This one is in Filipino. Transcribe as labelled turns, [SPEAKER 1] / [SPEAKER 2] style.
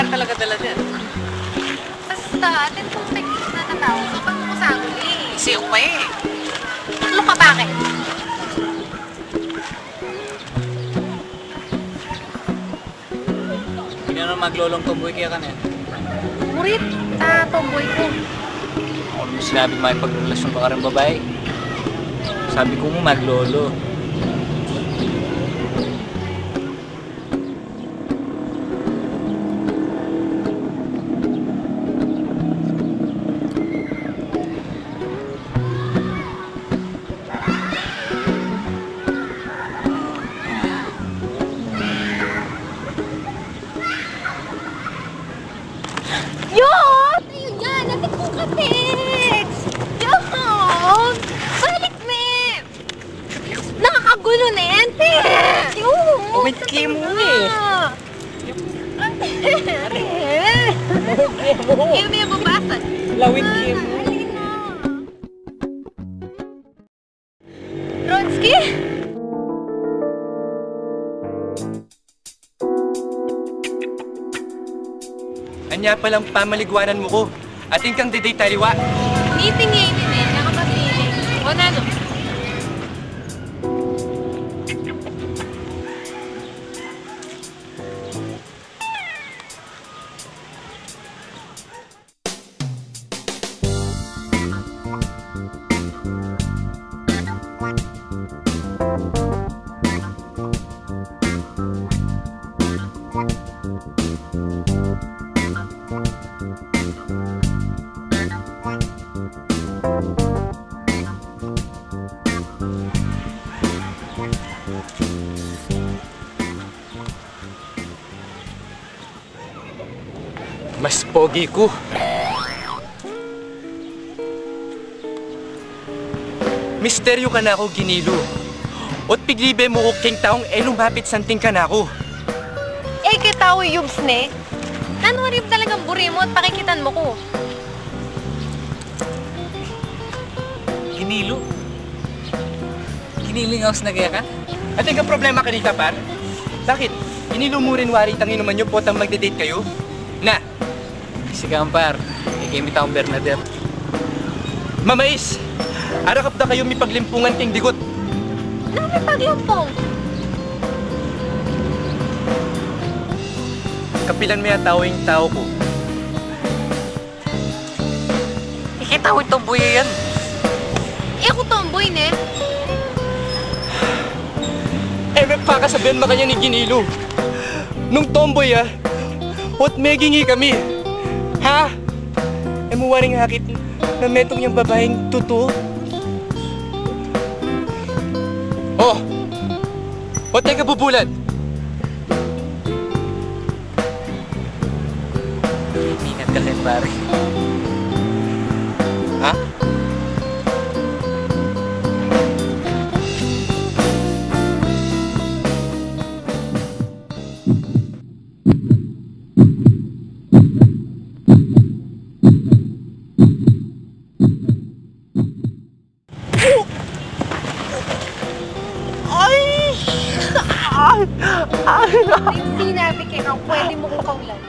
[SPEAKER 1] Talaga dala dyan.
[SPEAKER 2] Basta, atin kong technique na natawag sa pagmusaguli.
[SPEAKER 1] Kasi ako pa eh.
[SPEAKER 2] Ano ka bakit?
[SPEAKER 1] Hindi na maglolong tomboy kaya ka na yan.
[SPEAKER 2] Murit, sa tomboy ko.
[SPEAKER 1] Ano mo sinabi makipagrelasyon ka rin babae? Sabi ko mo maglolo.
[SPEAKER 2] Yun! Ayun yan! Natin kong kapits! Yun! Balik, me! Nakakagulo na yan, te! Yun!
[SPEAKER 1] Witchcraft mo eh!
[SPEAKER 2] Yung may babasag.
[SPEAKER 1] Lawit kayo mo.
[SPEAKER 2] RHODSKIE?
[SPEAKER 3] Anya palang pamaligwanan mo ko. Ating kang diday taliwa.
[SPEAKER 2] Meeting ngayon eh. Nakapag-meeting. O nano?
[SPEAKER 3] Mas pogi ko. Misteryo ka na ako, ginilo. O't piglibe mo ko king taong lumapit santing ka na ako.
[SPEAKER 2] Eh, kita ko Yubs ne. Ano rin talagang buri mo at pakikitan mo ko?
[SPEAKER 1] Ginilo? Giniling ako sa nagaya ka?
[SPEAKER 3] Ating kang problema ka dito, par? Bakit? Ginilo mo rin wari tang inuman nyo potang magde-date kayo? Na!
[SPEAKER 1] Sige par, ikamit akong Bernadette.
[SPEAKER 3] Mamais! Arakap na kayo may paglimpungan king digot.
[SPEAKER 2] Ano may paglumpong?
[SPEAKER 3] Kapilan mo yung tao yung tao ko.
[SPEAKER 1] Ikita ko itong buya yan.
[SPEAKER 2] Eh, ako tomboy ne.
[SPEAKER 3] May pakasabihan mo kanya ni Ginilo. Nung tomboy o't megingi kami. Ha? Mo waring hakit na metong yung babaeng totoo. Oh! O teka bubulad!
[SPEAKER 1] Ingat ka rin pare.
[SPEAKER 3] Ha?
[SPEAKER 2] Sinabi kayo, pwede mo kong kaulan.